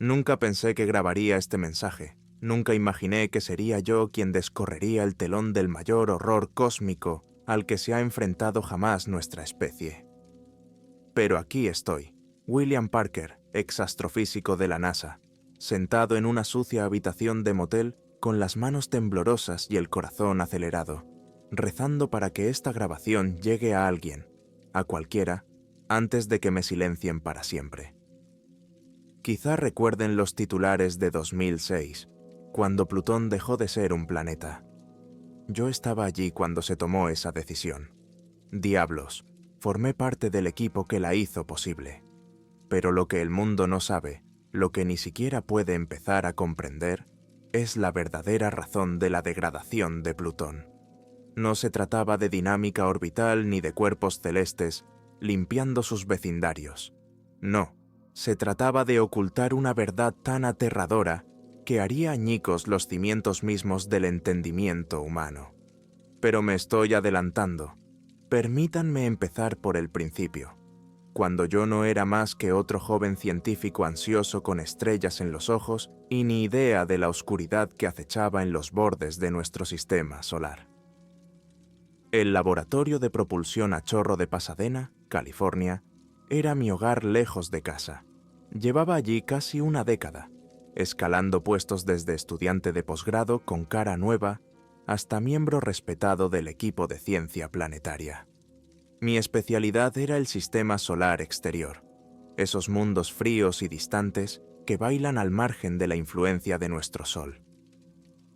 Nunca pensé que grabaría este mensaje. Nunca imaginé que sería yo quien descorrería el telón del mayor horror cósmico al que se ha enfrentado jamás nuestra especie. Pero aquí estoy, William Parker, ex astrofísico de la NASA, sentado en una sucia habitación de motel con las manos temblorosas y el corazón acelerado, rezando para que esta grabación llegue a alguien, a cualquiera, antes de que me silencien para siempre. Quizá recuerden los titulares de 2006, cuando Plutón dejó de ser un planeta. Yo estaba allí cuando se tomó esa decisión. Diablos, formé parte del equipo que la hizo posible. Pero lo que el mundo no sabe, lo que ni siquiera puede empezar a comprender, es la verdadera razón de la degradación de Plutón. No se trataba de dinámica orbital ni de cuerpos celestes limpiando sus vecindarios. No, se trataba de ocultar una verdad tan aterradora que haría añicos los cimientos mismos del entendimiento humano. Pero me estoy adelantando. Permítanme empezar por el principio, cuando yo no era más que otro joven científico ansioso con estrellas en los ojos y ni idea de la oscuridad que acechaba en los bordes de nuestro sistema solar. El laboratorio de propulsión a chorro de Pasadena, California, era mi hogar lejos de casa. Llevaba allí casi una década, escalando puestos desde estudiante de posgrado con cara nueva hasta miembro respetado del equipo de ciencia planetaria. Mi especialidad era el sistema solar exterior, esos mundos fríos y distantes que bailan al margen de la influencia de nuestro Sol.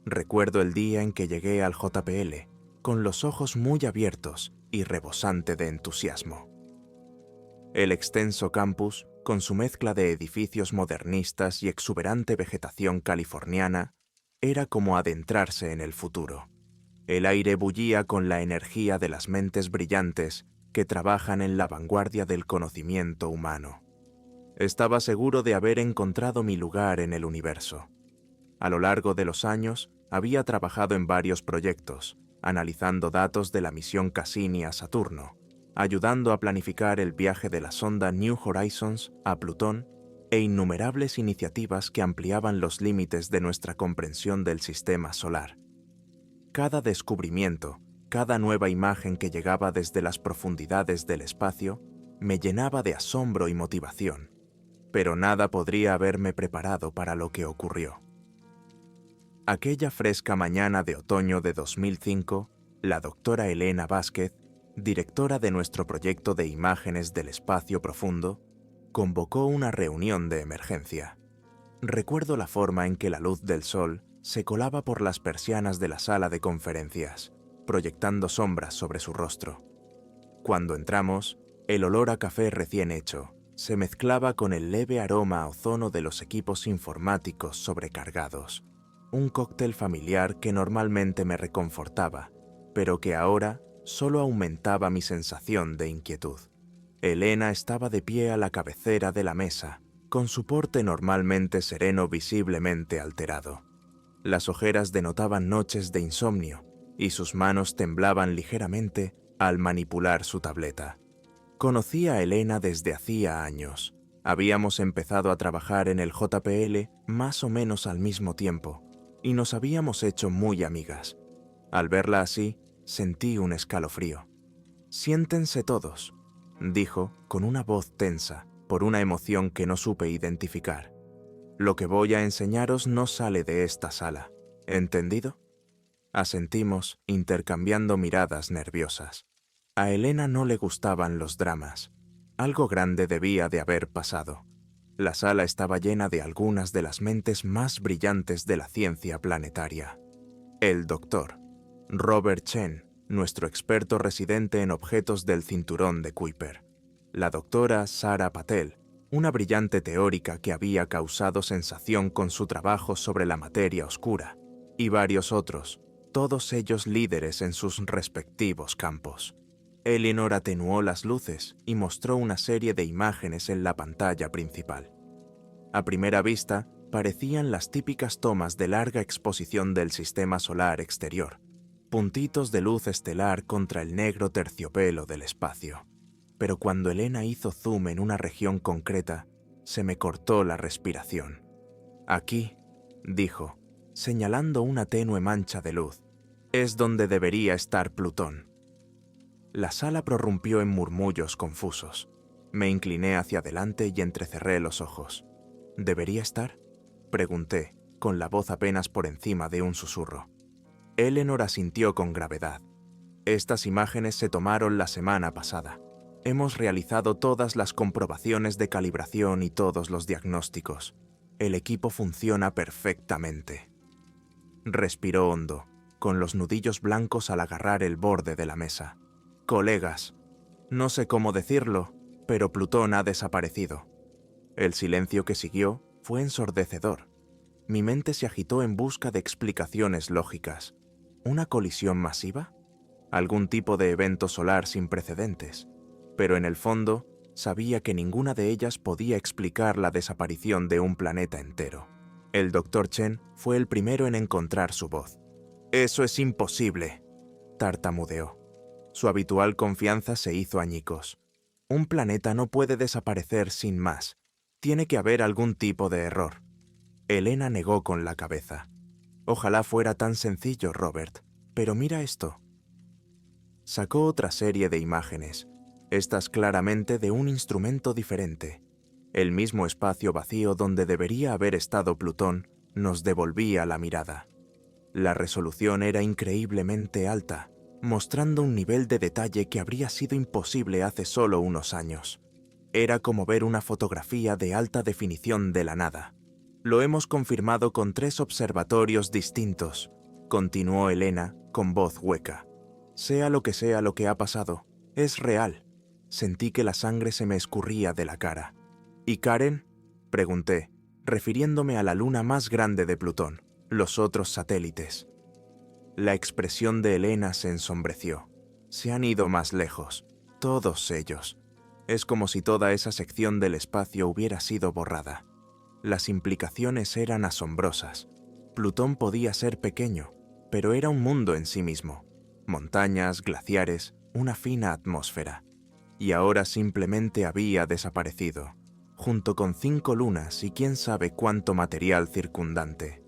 Recuerdo el día en que llegué al JPL, con los ojos muy abiertos y rebosante de entusiasmo. El extenso campus, con su mezcla de edificios modernistas y exuberante vegetación californiana, era como adentrarse en el futuro. El aire bullía con la energía de las mentes brillantes que trabajan en la vanguardia del conocimiento humano. Estaba seguro de haber encontrado mi lugar en el universo. A lo largo de los años, había trabajado en varios proyectos, analizando datos de la misión Cassini a Saturno, ayudando a planificar el viaje de la sonda New Horizons a Plutón e innumerables iniciativas que ampliaban los límites de nuestra comprensión del sistema solar. Cada descubrimiento, cada nueva imagen que llegaba desde las profundidades del espacio, me llenaba de asombro y motivación, pero nada podría haberme preparado para lo que ocurrió. Aquella fresca mañana de otoño de 2005, la doctora Elena Vázquez, directora de nuestro proyecto de imágenes del espacio profundo, convocó una reunión de emergencia. Recuerdo la forma en que la luz del sol se colaba por las persianas de la sala de conferencias, proyectando sombras sobre su rostro. Cuando entramos, el olor a café recién hecho se mezclaba con el leve aroma a ozono de los equipos informáticos sobrecargados. Un cóctel familiar que normalmente me reconfortaba, pero que ahora solo aumentaba mi sensación de inquietud. Elena estaba de pie a la cabecera de la mesa, con su porte normalmente sereno visiblemente alterado. Las ojeras denotaban noches de insomnio, y sus manos temblaban ligeramente al manipular su tableta. Conocía a Elena desde hacía años. Habíamos empezado a trabajar en el JPL más o menos al mismo tiempo, y nos habíamos hecho muy amigas. Al verla así, sentí un escalofrío. «Siéntense todos», dijo con una voz tensa por una emoción que no supe identificar. «Lo que voy a enseñaros no sale de esta sala. ¿Entendido?» Asentimos, intercambiando miradas nerviosas. A Elena no le gustaban los dramas. Algo grande debía de haber pasado. La sala estaba llena de algunas de las mentes más brillantes de la ciencia planetaria. El doctor Robert Chen, nuestro experto residente en objetos del cinturón de Kuiper. La doctora Sara Patel, una brillante teórica que había causado sensación con su trabajo sobre la materia oscura, y varios otros, todos ellos líderes en sus respectivos campos. Eleanor atenuó las luces y mostró una serie de imágenes en la pantalla principal. A primera vista, parecían las típicas tomas de larga exposición del sistema solar exterior, puntitos de luz estelar contra el negro terciopelo del espacio. Pero cuando Elena hizo zoom en una región concreta, se me cortó la respiración. Aquí, dijo, señalando una tenue mancha de luz, es donde debería estar Plutón. La sala prorrumpió en murmullos confusos. Me incliné hacia adelante y entrecerré los ojos. ¿Debería estar?, pregunté, con la voz apenas por encima de un susurro. Eleanor asintió con gravedad. Estas imágenes se tomaron la semana pasada. Hemos realizado todas las comprobaciones de calibración y todos los diagnósticos. El equipo funciona perfectamente. Respiró hondo, con los nudillos blancos al agarrar el borde de la mesa. Colegas, no sé cómo decirlo, pero Plutón ha desaparecido. El silencio que siguió fue ensordecedor. Mi mente se agitó en busca de explicaciones lógicas. ¿Una colisión masiva? ¿Algún tipo de evento solar sin precedentes? Pero en el fondo, sabía que ninguna de ellas podía explicar la desaparición de un planeta entero. El Dr. Chen fue el primero en encontrar su voz. «Eso es imposible», tartamudeó. Su habitual confianza se hizo añicos. Un planeta no puede desaparecer sin más. Tiene que haber algún tipo de error. Elena negó con la cabeza. Ojalá fuera tan sencillo, Robert, pero mira esto. Sacó otra serie de imágenes, estas claramente de un instrumento diferente. El mismo espacio vacío donde debería haber estado Plutón nos devolvía la mirada. La resolución era increíblemente alta, mostrando un nivel de detalle que habría sido imposible hace solo unos años. Era como ver una fotografía de alta definición de la nada. Lo hemos confirmado con 3 observatorios distintos, continuó Elena con voz hueca. Sea lo que ha pasado, es real. Sentí que la sangre se me escurría de la cara. ¿Y Karen?, pregunté, refiriéndome a la luna más grande de Plutón, los otros satélites. La expresión de Elena se ensombreció. Se han ido más lejos, todos ellos. Es como si toda esa sección del espacio hubiera sido borrada. Las implicaciones eran asombrosas. Plutón podía ser pequeño, pero era un mundo en sí mismo. Montañas, glaciares, una fina atmósfera. Y ahora simplemente había desaparecido, junto con 5 lunas y quién sabe cuánto material circundante.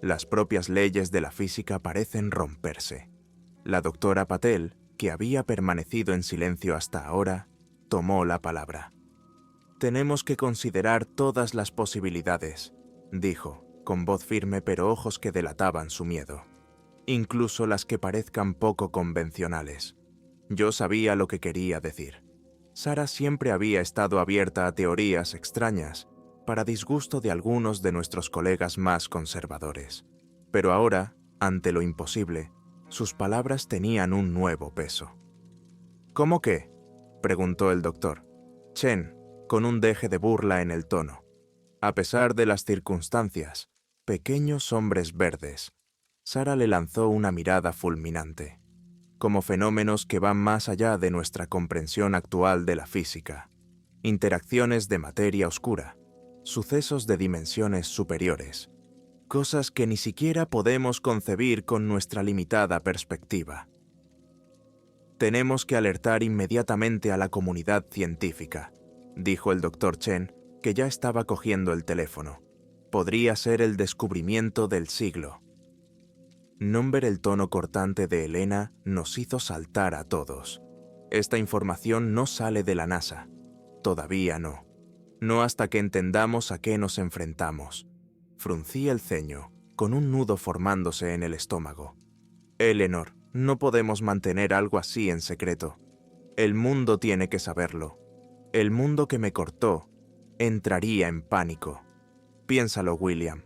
Las propias leyes de la física parecen romperse. La doctora Patel, que había permanecido en silencio hasta ahora, tomó la palabra. «Tenemos que considerar todas las posibilidades», dijo, con voz firme pero ojos que delataban su miedo. «Incluso las que parezcan poco convencionales». Yo sabía lo que quería decir. Sara siempre había estado abierta a teorías extrañas, para disgusto de algunos de nuestros colegas más conservadores. Pero ahora, ante lo imposible, sus palabras tenían un nuevo peso. «¿Cómo qué?», preguntó el doctor Chen, con un deje de burla en el tono. A pesar de las circunstancias, pequeños hombres verdes. Sara le lanzó una mirada fulminante. Como fenómenos que van más allá de nuestra comprensión actual de la física. Interacciones de materia oscura, sucesos de dimensiones superiores, cosas que ni siquiera podemos concebir con nuestra limitada perspectiva. Tenemos que alertar inmediatamente a la comunidad científica, dijo el Dr. Chen, que ya estaba cogiendo el teléfono. Podría ser el descubrimiento del siglo. No ver el tono cortante de Elena nos hizo saltar a todos. Esta información no sale de la NASA. Todavía no. No hasta que entendamos a qué nos enfrentamos. Fruncí el ceño, con un nudo formándose en el estómago. Eleanor, no podemos mantener algo así en secreto. El mundo tiene que saberlo. El mundo que me cortó entraría en pánico. Piénsalo, William.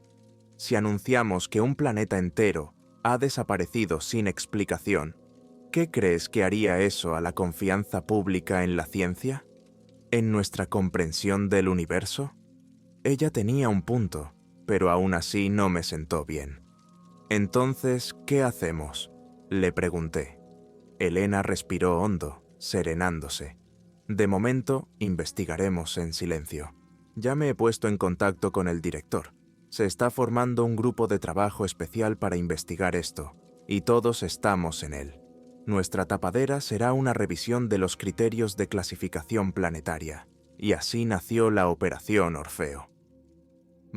Si anunciamos que un planeta entero ha desaparecido sin explicación, ¿qué crees que haría eso a la confianza pública en la ciencia? ¿En nuestra comprensión del universo? Ella tenía un punto, pero aún así no me sentó bien. Entonces, ¿qué hacemos?, le pregunté. Elena respiró hondo, serenándose. De momento, investigaremos en silencio. Ya me he puesto en contacto con el director. Se está formando un grupo de trabajo especial para investigar esto, y todos estamos en él. Nuestra tapadera será una revisión de los criterios de clasificación planetaria, y así nació la Operación Orfeo.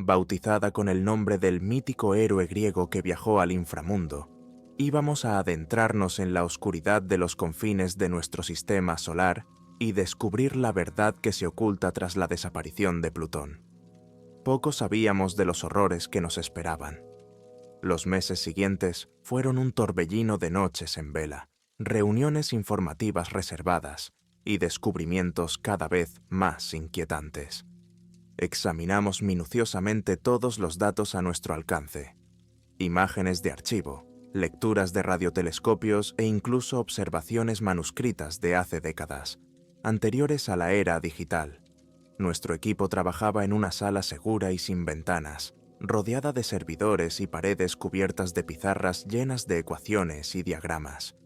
Bautizada con el nombre del mítico héroe griego que viajó al inframundo, íbamos a adentrarnos en la oscuridad de los confines de nuestro sistema solar y descubrir la verdad que se oculta tras la desaparición de Plutón. Poco sabíamos de los horrores que nos esperaban. Los meses siguientes fueron un torbellino de noches en vela, reuniones informativas reservadas y descubrimientos cada vez más inquietantes. Examinamos minuciosamente todos los datos a nuestro alcance. Imágenes de archivo, lecturas de radiotelescopios e incluso observaciones manuscritas de hace décadas, anteriores a la era digital. Nuestro equipo trabajaba en una sala segura y sin ventanas, rodeada de servidores y paredes cubiertas de pizarras llenas de ecuaciones y diagramas.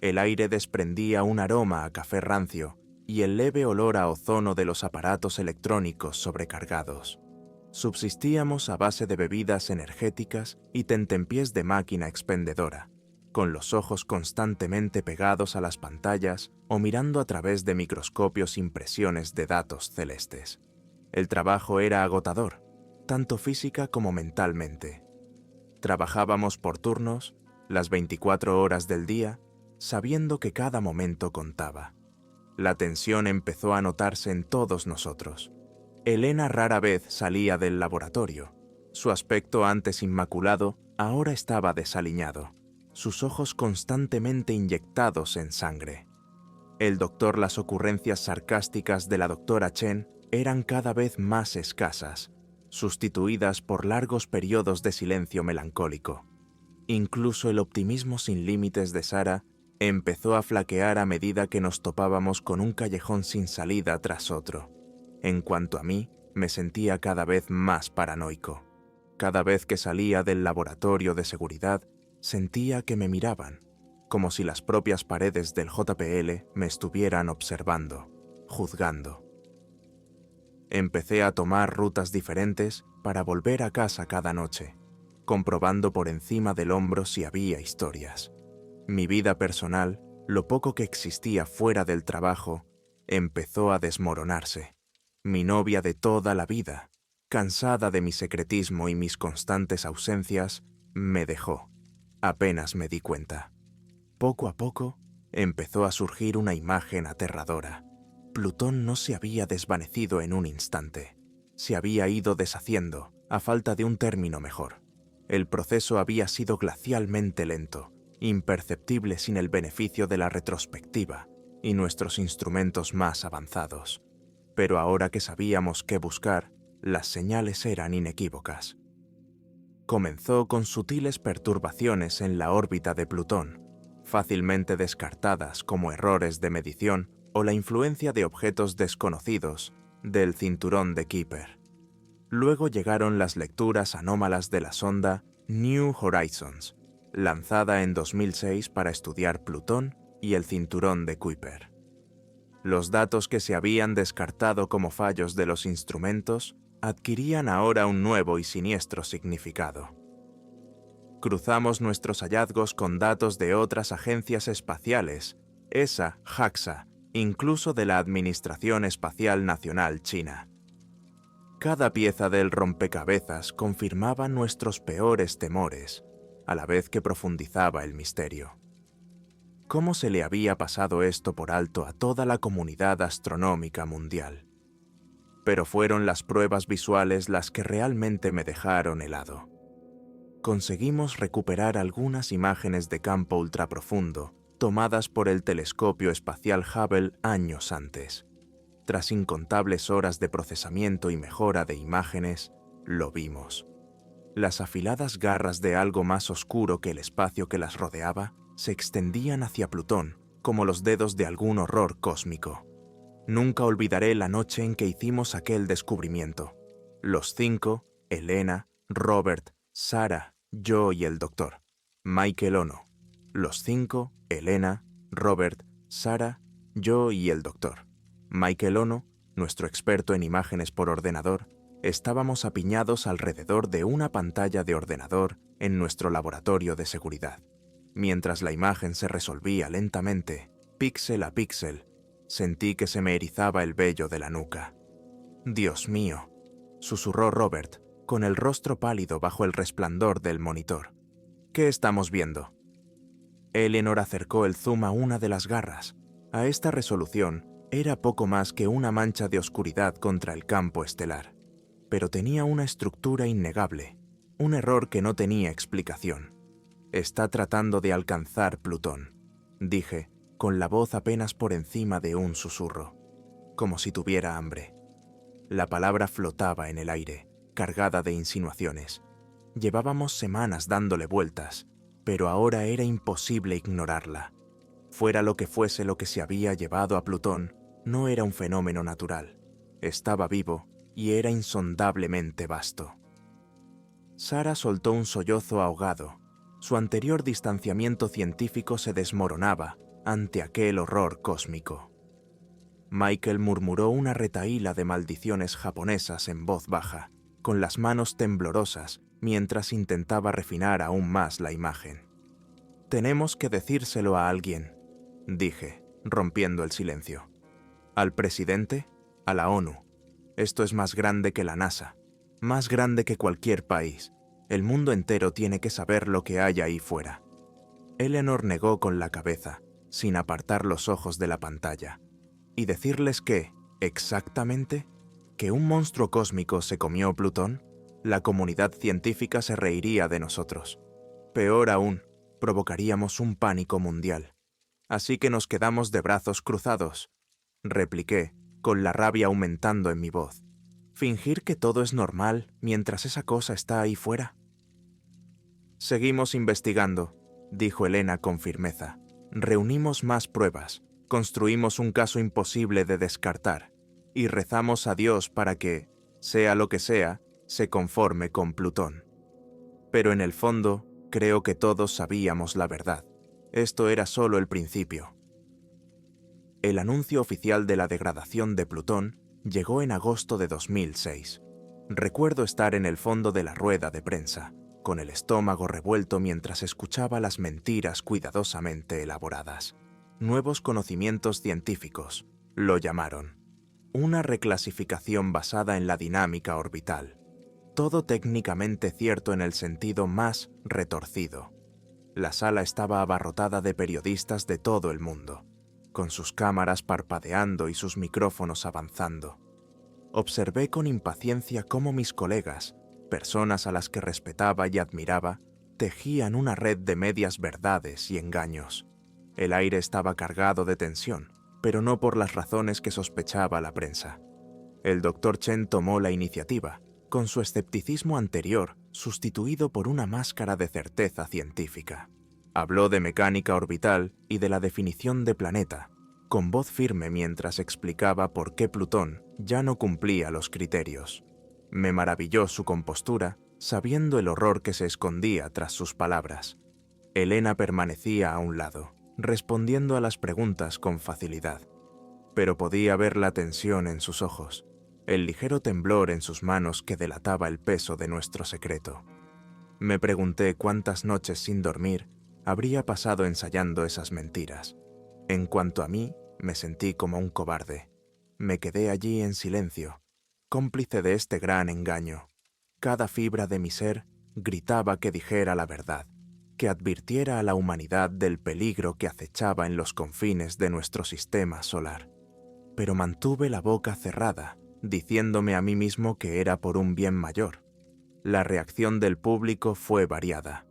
El aire desprendía un aroma a café rancio y el leve olor a ozono de los aparatos electrónicos sobrecargados. Subsistíamos a base de bebidas energéticas y tentempiés de máquina expendedora, con los ojos constantemente pegados a las pantallas o mirando a través de microscopios impresiones de datos celestes. El trabajo era agotador, tanto física como mentalmente. Trabajábamos por turnos, las 24 horas del día, sabiendo que cada momento contaba. La tensión empezó a notarse en todos nosotros. Elena rara vez salía del laboratorio. Su aspecto antes inmaculado ahora estaba desaliñado, sus ojos constantemente inyectados en sangre. El doctor, las ocurrencias sarcásticas de la doctora Chen eran cada vez más escasas, sustituidas por largos periodos de silencio melancólico. Incluso el optimismo sin límites de Sara empezó a flaquear a medida que nos topábamos con un callejón sin salida tras otro. En cuanto a mí, me sentía cada vez más paranoico. Cada vez que salía del laboratorio de seguridad, sentía que me miraban, como si las propias paredes del JPL me estuvieran observando, juzgando. Empecé a tomar rutas diferentes para volver a casa cada noche, comprobando por encima del hombro si había historias. Mi vida personal, lo poco que existía fuera del trabajo, empezó a desmoronarse. Mi novia de toda la vida, cansada de mi secretismo y mis constantes ausencias, me dejó. Apenas me di cuenta. Poco a poco, empezó a surgir una imagen aterradora. Plutón no se había desvanecido en un instante. Se había ido deshaciendo, a falta de un término mejor. El proceso había sido glacialmente lento, imperceptible sin el beneficio de la retrospectiva y nuestros instrumentos más avanzados. Pero ahora que sabíamos qué buscar, las señales eran inequívocas. Comenzó con sutiles perturbaciones en la órbita de Plutón, fácilmente descartadas como errores de medición o la influencia de objetos desconocidos del cinturón de Kuiper. Luego llegaron las lecturas anómalas de la sonda New Horizons, lanzada en 2006 para estudiar Plutón y el cinturón de Kuiper. Los datos que se habían descartado como fallos de los instrumentos adquirían ahora un nuevo y siniestro significado. Cruzamos nuestros hallazgos con datos de otras agencias espaciales, ESA, JAXA, incluso de la Administración Espacial Nacional China. Cada pieza del rompecabezas confirmaba nuestros peores temores, a la vez que profundizaba el misterio. ¿Cómo se le había pasado esto por alto a toda la comunidad astronómica mundial? Pero fueron las pruebas visuales las que realmente me dejaron helado. Conseguimos recuperar algunas imágenes de campo ultraprofundo tomadas por el telescopio espacial Hubble años antes. Tras incontables horas de procesamiento y mejora de imágenes, lo vimos. Las afiladas garras de algo más oscuro que el espacio que las rodeaba se extendían hacia Plutón como los dedos de algún horror cósmico. Nunca olvidaré la noche en que hicimos aquel descubrimiento. Los 5, Elena, Robert, Sara, yo y el doctor. Michael Ono. Los 5, Elena, Robert, Sara, yo y el doctor. Michael Ono, nuestro experto en imágenes por ordenador, estábamos apiñados alrededor de una pantalla de ordenador en nuestro laboratorio de seguridad. Mientras la imagen se resolvía lentamente, píxel a píxel, sentí que se me erizaba el vello de la nuca. «Dios mío», susurró Robert, con el rostro pálido bajo el resplandor del monitor. ¿Qué estamos viendo? Eleanor acercó el zoom a una de las garras. A esta resolución era poco más que una mancha de oscuridad contra el campo estelar, pero tenía una estructura innegable, un error que no tenía explicación. Está tratando de alcanzar Plutón, dije, con la voz apenas por encima de un susurro, como si tuviera hambre. La palabra flotaba en el aire, cargada de insinuaciones. Llevábamos semanas dándole vueltas, pero ahora era imposible ignorarla. Fuera lo que fuese lo que se había llevado a Plutón, no era un fenómeno natural. Estaba vivo y era insondablemente vasto. Sarah soltó un sollozo ahogado. Su anterior distanciamiento científico se desmoronaba ante aquel horror cósmico. Michael murmuró una retahíla de maldiciones japonesas en voz baja, con las manos temblorosas, mientras intentaba refinar aún más la imagen. «Tenemos que decírselo a alguien», dije, rompiendo el silencio. «¿Al presidente? ¿A la ONU? Esto es más grande que la NASA, más grande que cualquier país. El mundo entero tiene que saber lo que hay ahí fuera». Eleanor negó con la cabeza, sin apartar los ojos de la pantalla. ¿Y decirles qué, exactamente? ¿Que un monstruo cósmico se comió Plutón? La comunidad científica se reiría de nosotros. Peor aún, provocaríamos un pánico mundial. Así que nos quedamos de brazos cruzados, repliqué, con la rabia aumentando en mi voz. ¿Fingir que todo es normal mientras esa cosa está ahí fuera? Seguimos investigando, dijo Elena con firmeza. Reunimos más pruebas, construimos un caso imposible de descartar y rezamos a Dios para que, sea lo que sea, se conforme con Plutón. Pero en el fondo, creo que todos sabíamos la verdad. Esto era solo el principio. El anuncio oficial de la degradación de Plutón llegó en agosto de 2006. Recuerdo estar en el fondo de la rueda de prensa, con el estómago revuelto mientras escuchaba las mentiras cuidadosamente elaboradas. Nuevos conocimientos científicos, lo llamaron. Una reclasificación basada en la dinámica orbital. Todo técnicamente cierto en el sentido más retorcido. La sala estaba abarrotada de periodistas de todo el mundo, con sus cámaras parpadeando y sus micrófonos avanzando. Observé con impaciencia cómo mis colegas, personas a las que respetaba y admiraba, tejían una red de medias verdades y engaños. El aire estaba cargado de tensión, pero no por las razones que sospechaba la prensa. El Dr. Chen tomó la iniciativa, con su escepticismo anterior sustituido por una máscara de certeza científica. Habló de mecánica orbital y de la definición de planeta, con voz firme mientras explicaba por qué Plutón ya no cumplía los criterios. Me maravilló su compostura, sabiendo el horror que se escondía tras sus palabras. Elena permanecía a un lado, respondiendo a las preguntas con facilidad. Pero podía ver la tensión en sus ojos, el ligero temblor en sus manos que delataba el peso de nuestro secreto. Me pregunté cuántas noches sin dormir habría pasado ensayando esas mentiras. En cuanto a mí, me sentí como un cobarde. Me quedé allí en silencio, cómplice de este gran engaño. Cada fibra de mi ser gritaba que dijera la verdad, que advirtiera a la humanidad del peligro que acechaba en los confines de nuestro sistema solar. Pero mantuve la boca cerrada, diciéndome a mí mismo que era por un bien mayor. La reacción del público fue variada.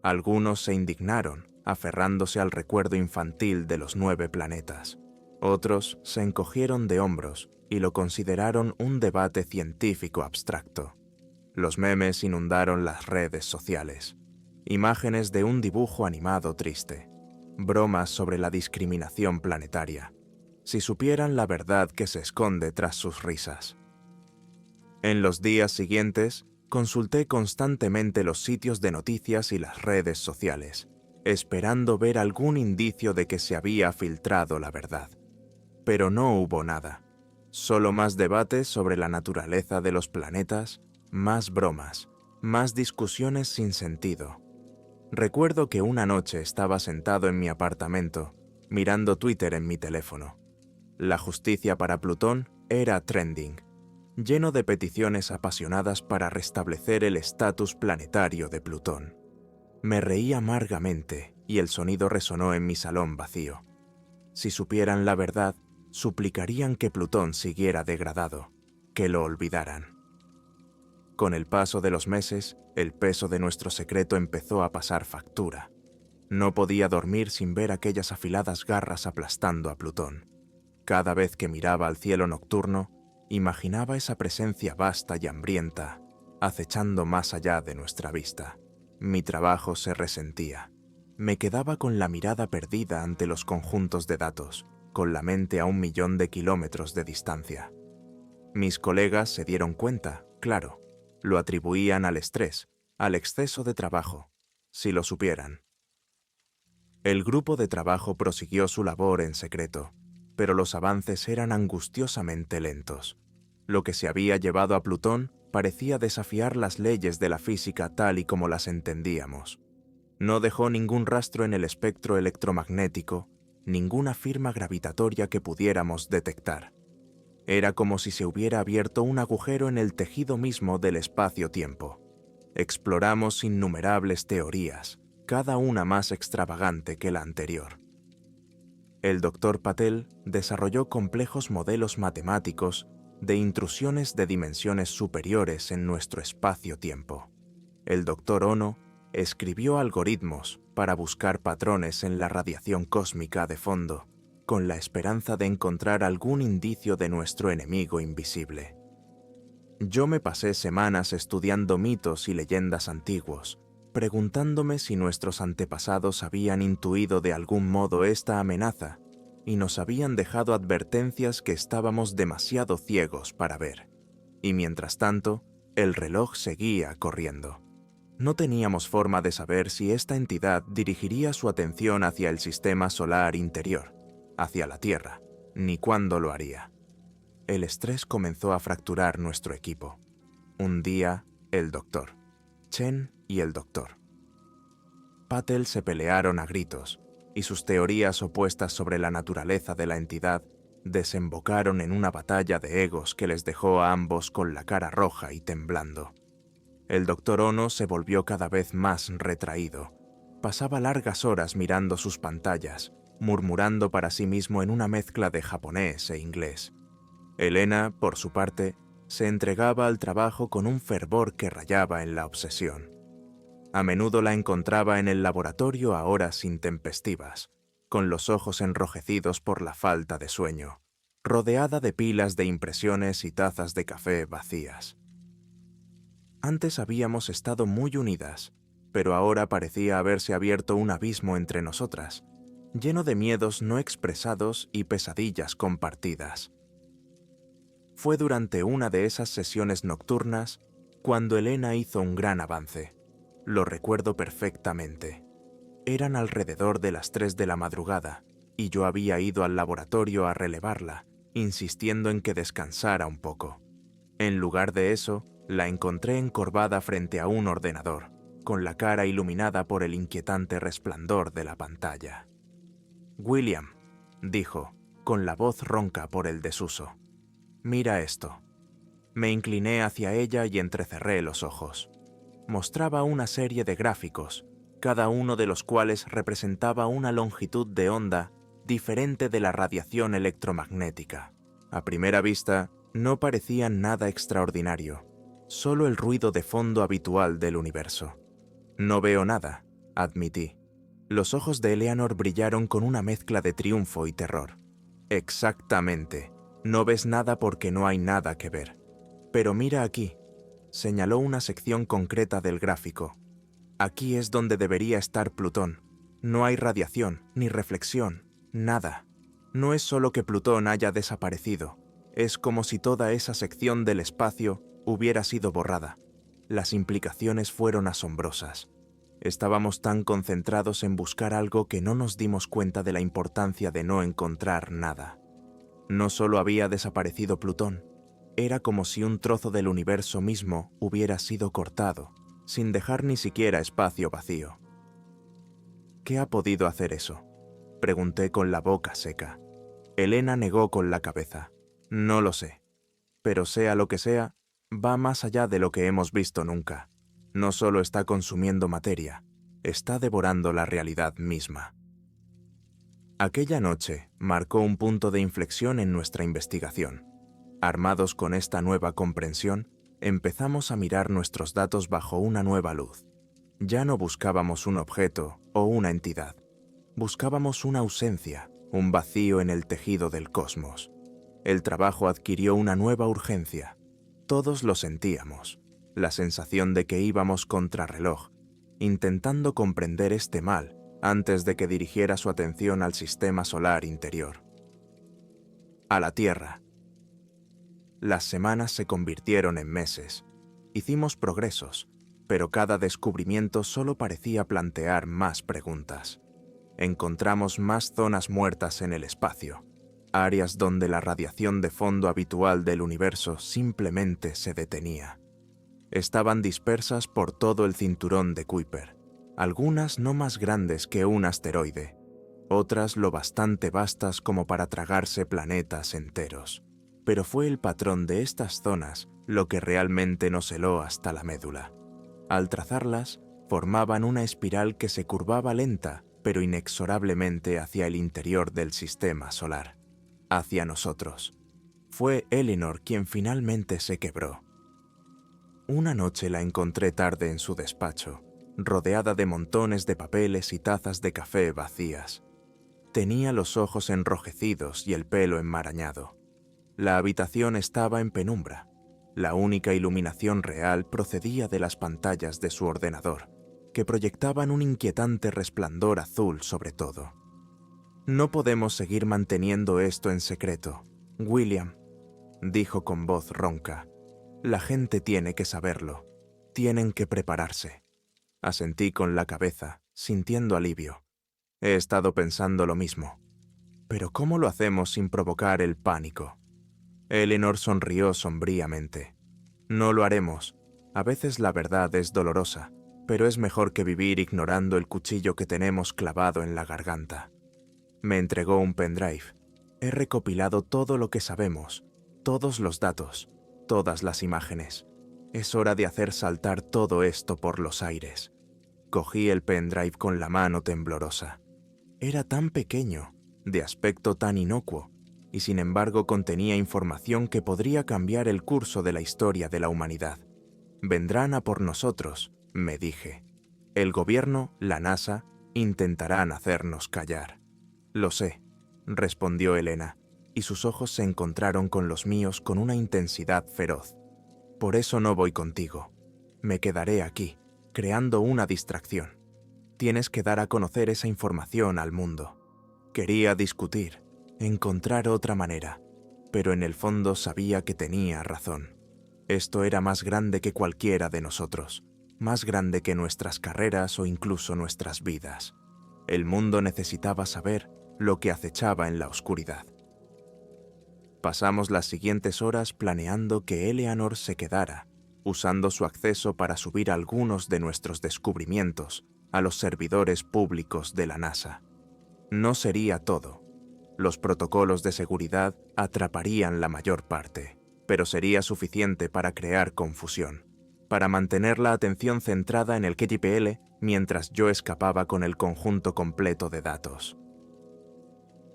Algunos se indignaron, aferrándose al recuerdo infantil de los 9 planetas. Otros se encogieron de hombros y lo consideraron un debate científico abstracto. Los memes inundaron las redes sociales. Imágenes de un dibujo animado triste. Bromas sobre la discriminación planetaria. Si supieran la verdad que se esconde tras sus risas. En los días siguientes, consulté constantemente los sitios de noticias y las redes sociales, esperando ver algún indicio de que se había filtrado la verdad. Pero no hubo nada. Solo más debates sobre la naturaleza de los planetas, más bromas, más discusiones sin sentido. Recuerdo que una noche estaba sentado en mi apartamento, mirando Twitter en mi teléfono. La justicia para Plutón era trending. lleno de peticiones apasionadas para restablecer el estatus planetario de Plutón. Me reí amargamente y el sonido resonó en mi salón vacío. Si supieran la verdad, suplicarían que Plutón siguiera degradado, que lo olvidaran. Con el paso de los meses, el peso de nuestro secreto empezó a pasar factura. No podía dormir sin ver aquellas afiladas garras aplastando a Plutón. Cada vez que miraba al cielo nocturno, imaginaba esa presencia vasta y hambrienta, acechando más allá de nuestra vista. Mi trabajo se resentía. Me quedaba con la mirada perdida ante los conjuntos de datos, con la mente a 1.000.000 de kilómetros de distancia. Mis colegas se dieron cuenta, claro. Lo atribuían al estrés, al exceso de trabajo, si lo supieran. El grupo de trabajo prosiguió su labor en secreto, pero los avances eran angustiosamente lentos. Lo que se había llevado a Plutón parecía desafiar las leyes de la física tal y como las entendíamos. No dejó ningún rastro en el espectro electromagnético, ninguna firma gravitatoria que pudiéramos detectar. Era como si se hubiera abierto un agujero en el tejido mismo del espacio-tiempo. Exploramos innumerables teorías, cada una más extravagante que la anterior. El Dr. Patel desarrolló complejos modelos matemáticos de intrusiones de dimensiones superiores en nuestro espacio-tiempo. El Dr. Ono escribió algoritmos para buscar patrones en la radiación cósmica de fondo, con la esperanza de encontrar algún indicio de nuestro enemigo invisible. Yo me pasé semanas estudiando mitos y leyendas antiguos, preguntándome si nuestros antepasados habían intuido de algún modo esta amenaza y nos habían dejado advertencias que estábamos demasiado ciegos para ver. Y mientras tanto, el reloj seguía corriendo. No teníamos forma de saber si esta entidad dirigiría su atención hacia el sistema solar interior, hacia la Tierra, ni cuándo lo haría. El estrés comenzó a fracturar nuestro equipo. Un día, el doctor, Chen y el doctor Patel se pelearon a gritos, y sus teorías opuestas sobre la naturaleza de la entidad desembocaron en una batalla de egos que les dejó a ambos con la cara roja y temblando. El doctor Ono se volvió cada vez más retraído. Pasaba largas horas mirando sus pantallas, murmurando para sí mismo en una mezcla de japonés e inglés. Elena, por su parte, se entregaba al trabajo con un fervor que rayaba en la obsesión. A menudo la encontraba en el laboratorio a horas intempestivas, con los ojos enrojecidos por la falta de sueño, rodeada de pilas de impresiones y tazas de café vacías. Antes habíamos estado muy unidas, pero ahora parecía haberse abierto un abismo entre nosotras, lleno de miedos no expresados y pesadillas compartidas. Fue durante una de esas sesiones nocturnas cuando Elena hizo un gran avance. Lo recuerdo perfectamente. Eran alrededor de las 3 de la madrugada y yo había ido al laboratorio a relevarla, insistiendo en que descansara un poco. En lugar de eso, la encontré encorvada frente a un ordenador, con la cara iluminada por el inquietante resplandor de la pantalla. «William», dijo, con la voz ronca por el desuso. «Mira esto». Me incliné hacia ella y entrecerré los ojos. Mostraba una serie de gráficos, cada uno de los cuales representaba una longitud de onda diferente de la radiación electromagnética. A primera vista, no parecían nada extraordinario, solo el ruido de fondo habitual del universo. «No veo nada», admití. Los ojos de Eleanor brillaron con una mezcla de triunfo y terror. «Exactamente. No ves nada porque no hay nada que ver. Pero mira aquí», señaló una sección concreta del gráfico. «Aquí es donde debería estar Plutón. No hay radiación, ni reflexión, nada. No es solo que Plutón haya desaparecido, es como si toda esa sección del espacio hubiera sido borrada. Las implicaciones fueron asombrosas. Estábamos tan concentrados en buscar algo que no nos dimos cuenta de la importancia de no encontrar nada. No solo había desaparecido Plutón, era como si un trozo del universo mismo hubiera sido cortado, sin dejar ni siquiera espacio vacío. «¿Qué ha podido hacer eso?», pregunté con la boca seca. Elena negó con la cabeza. «No lo sé». Pero sea lo que sea, va más allá de lo que hemos visto nunca. No solo está consumiendo materia, está devorando la realidad misma. Aquella noche marcó un punto de inflexión en nuestra investigación. Armados con esta nueva comprensión, empezamos a mirar nuestros datos bajo una nueva luz. Ya no buscábamos un objeto o una entidad. Buscábamos una ausencia, un vacío en el tejido del cosmos. El trabajo adquirió una nueva urgencia. Todos lo sentíamos, la sensación de que íbamos contrarreloj, intentando comprender este mal antes de que dirigiera su atención al sistema solar interior. A la Tierra. Las semanas se convirtieron en meses. Hicimos progresos, pero cada descubrimiento solo parecía plantear más preguntas. Encontramos más zonas muertas en el espacio, áreas donde la radiación de fondo habitual del universo simplemente se detenía. Estaban dispersas por todo el cinturón de Kuiper, algunas no más grandes que un asteroide, otras lo bastante vastas como para tragarse planetas enteros. Pero fue el patrón de estas zonas lo que realmente nos heló hasta la médula. Al trazarlas, formaban una espiral que se curvaba lenta, pero inexorablemente hacia el interior del sistema solar, hacia nosotros. Fue Eleanor quien finalmente se quebró. Una noche la encontré tarde en su despacho, rodeada de montones de papeles y tazas de café vacías. Tenía los ojos enrojecidos y el pelo enmarañado. La habitación estaba en penumbra. La única iluminación real procedía de las pantallas de su ordenador, que proyectaban un inquietante resplandor azul sobre todo. «No podemos seguir manteniendo esto en secreto, William», dijo con voz ronca. «La gente tiene que saberlo. Tienen que prepararse». Asentí con la cabeza, sintiendo alivio. He estado pensando lo mismo. Pero ¿cómo lo hacemos sin provocar el pánico? Eleanor sonrió sombríamente. No lo haremos. A veces la verdad es dolorosa, pero es mejor que vivir ignorando el cuchillo que tenemos clavado en la garganta. Me entregó un pendrive. He recopilado todo lo que sabemos, todos los datos, todas las imágenes. Es hora de hacer saltar todo esto por los aires. Cogí el pendrive con la mano temblorosa. Era tan pequeño, de aspecto tan inocuo, y sin embargo contenía información que podría cambiar el curso de la historia de la humanidad. Vendrán a por nosotros, me dije. El gobierno, la NASA, intentarán hacernos callar. Lo sé, respondió Elena, y sus ojos se encontraron con los míos con una intensidad feroz. Por eso no voy contigo. Me quedaré aquí, creando una distracción. Tienes que dar a conocer esa información al mundo. Quería discutir, encontrar otra manera, pero en el fondo sabía que tenía razón. Esto era más grande que cualquiera de nosotros, más grande que nuestras carreras o incluso nuestras vidas. El mundo necesitaba saber lo que acechaba en la oscuridad. Pasamos las siguientes horas planeando que Eleanor se quedara, usando su acceso para subir algunos de nuestros descubrimientos a los servidores públicos de la NASA. No sería todo. Los protocolos de seguridad atraparían la mayor parte, pero sería suficiente para crear confusión, para mantener la atención centrada en el KGPL mientras yo escapaba con el conjunto completo de datos.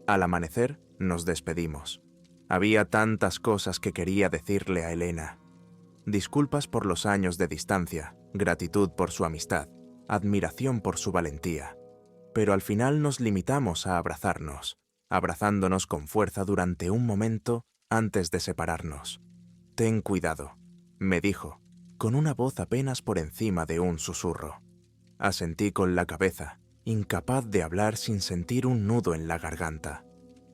Al amanecer, nos despedimos. Había tantas cosas que quería decirle a Elena. Disculpas por los años de distancia, gratitud por su amistad, admiración por su valentía. Pero al final nos limitamos a abrazarnos, abrazándonos con fuerza durante un momento antes de separarnos. «Ten cuidado», me dijo, con una voz apenas por encima de un susurro. Asentí con la cabeza, incapaz de hablar sin sentir un nudo en la garganta.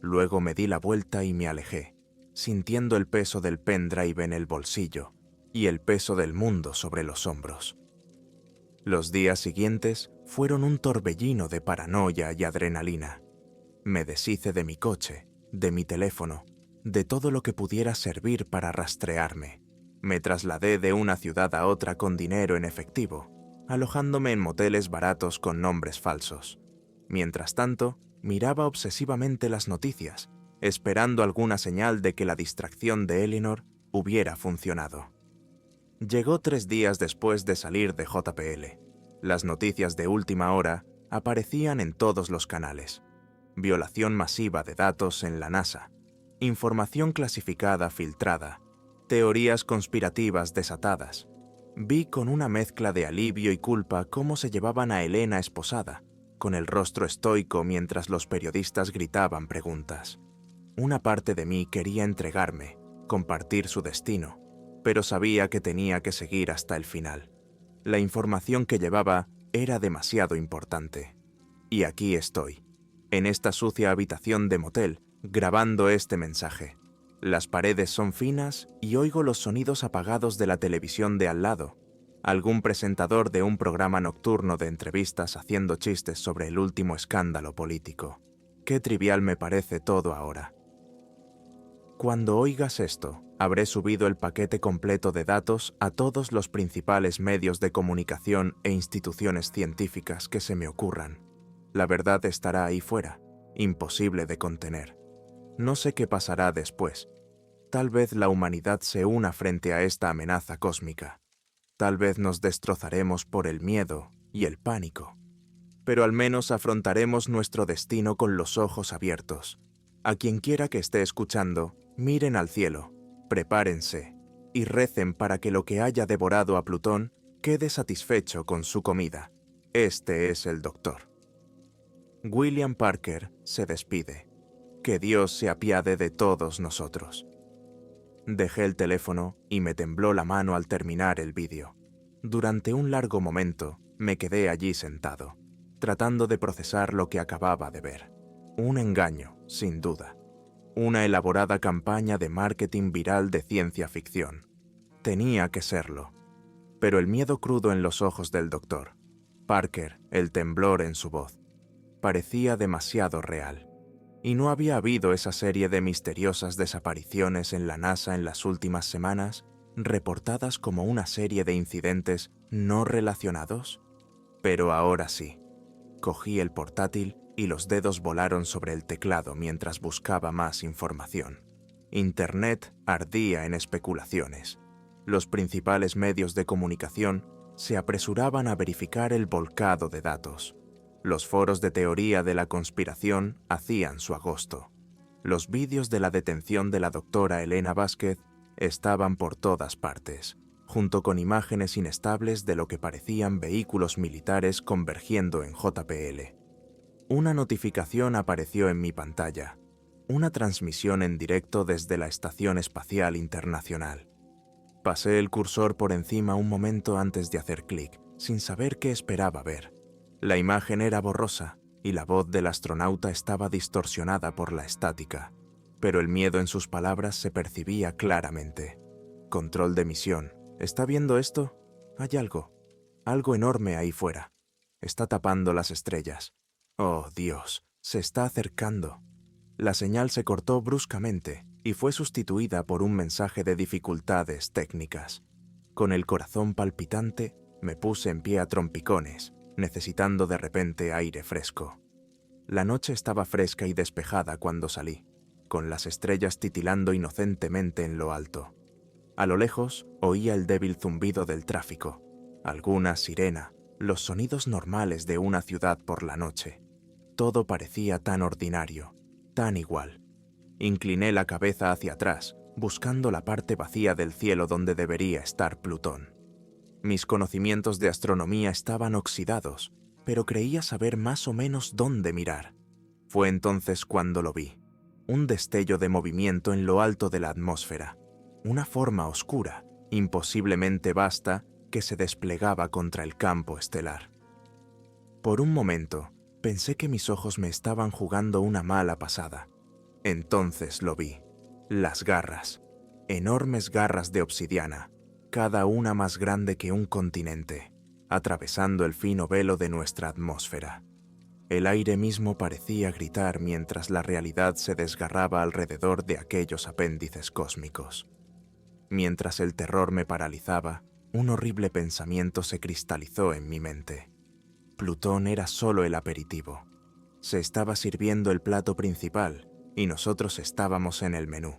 Luego me di la vuelta y me alejé, sintiendo el peso del pendrive en el bolsillo y el peso del mundo sobre los hombros. Los días siguientes fueron un torbellino de paranoia y adrenalina. Me deshice de mi coche, de mi teléfono, de todo lo que pudiera servir para rastrearme. Me trasladé de una ciudad a otra con dinero en efectivo, alojándome en moteles baratos con nombres falsos. Mientras tanto, miraba obsesivamente las noticias, esperando alguna señal de que la distracción de Eleanor hubiera funcionado. Llegó 3 días después de salir de JPL. Las noticias de última hora aparecían en todos los canales. Violación masiva de datos en la NASA, información clasificada filtrada, teorías conspirativas desatadas. Vi con una mezcla de alivio y culpa cómo se llevaban a Elena esposada, con el rostro estoico mientras los periodistas gritaban preguntas. Una parte de mí quería entregarme, compartir su destino, pero sabía que tenía que seguir hasta el final. La información que llevaba era demasiado importante. Y aquí estoy, en esta sucia habitación de motel, grabando este mensaje. Las paredes son finas y oigo los sonidos apagados de la televisión de al lado. Algún presentador de un programa nocturno de entrevistas haciendo chistes sobre el último escándalo político. Qué trivial me parece todo ahora. Cuando oigas esto, habré subido el paquete completo de datos a todos los principales medios de comunicación e instituciones científicas que se me ocurran. La verdad estará ahí fuera, imposible de contener. No sé qué pasará después. Tal vez la humanidad se una frente a esta amenaza cósmica. Tal vez nos destrozaremos por el miedo y el pánico. Pero al menos afrontaremos nuestro destino con los ojos abiertos. A quien quiera que esté escuchando, miren al cielo, prepárense y recen para que lo que haya devorado a Plutón quede satisfecho con su comida. Este es el doctor. William Parker se despide. Que Dios se apiade de todos nosotros. Dejé el teléfono y me tembló la mano al terminar el vídeo. Durante un largo momento me quedé allí sentado, tratando de procesar lo que acababa de ver. Un engaño, sin duda. Una elaborada campaña de marketing viral de ciencia ficción. Tenía que serlo. Pero el miedo crudo en los ojos del doctor, Parker, el temblor en su voz, parecía demasiado real. ¿Y no había habido esa serie de misteriosas desapariciones en la NASA en las últimas semanas, reportadas como una serie de incidentes no relacionados? Pero ahora sí. Cogí el portátil y los dedos volaron sobre el teclado mientras buscaba más información. Internet ardía en especulaciones. Los principales medios de comunicación se apresuraban a verificar el volcado de datos. Los foros de teoría de la conspiración hacían su agosto. Los vídeos de la detención de la doctora Elena Vázquez estaban por todas partes, junto con imágenes inestables de lo que parecían vehículos militares convergiendo en JPL. Una notificación apareció en mi pantalla, una transmisión en directo desde la Estación Espacial Internacional. Pasé el cursor por encima un momento antes de hacer clic, sin saber qué esperaba ver. La imagen era borrosa y la voz del astronauta estaba distorsionada por la estática, pero el miedo en sus palabras se percibía claramente. Control de misión. ¿Está viendo esto? Hay algo enorme ahí fuera. Está tapando las estrellas. Oh, Dios, se está acercando. La señal se cortó bruscamente y fue sustituida por un mensaje de dificultades técnicas. Con el corazón palpitante, me puse en pie a trompicones, necesitando de repente aire fresco. La noche estaba fresca y despejada cuando salí, con las estrellas titilando inocentemente en lo alto. A lo lejos oía el débil zumbido del tráfico, alguna sirena, los sonidos normales de una ciudad por la noche. Todo parecía tan ordinario, tan igual. Incliné la cabeza hacia atrás, buscando la parte vacía del cielo donde debería estar Plutón. Mis conocimientos de astronomía estaban oxidados, pero creía saber más o menos dónde mirar. Fue entonces cuando lo vi. Un destello de movimiento en lo alto de la atmósfera. Una forma oscura, imposiblemente vasta, que se desplegaba contra el campo estelar. Por un momento, pensé que mis ojos me estaban jugando una mala pasada. Entonces lo vi. Las garras. Enormes garras de obsidiana, cada una más grande que un continente, atravesando el fino velo de nuestra atmósfera. El aire mismo parecía gritar mientras la realidad se desgarraba alrededor de aquellos apéndices cósmicos. Mientras el terror me paralizaba, un horrible pensamiento se cristalizó en mi mente. Plutón era solo el aperitivo. Se estaba sirviendo el plato principal y nosotros estábamos en el menú.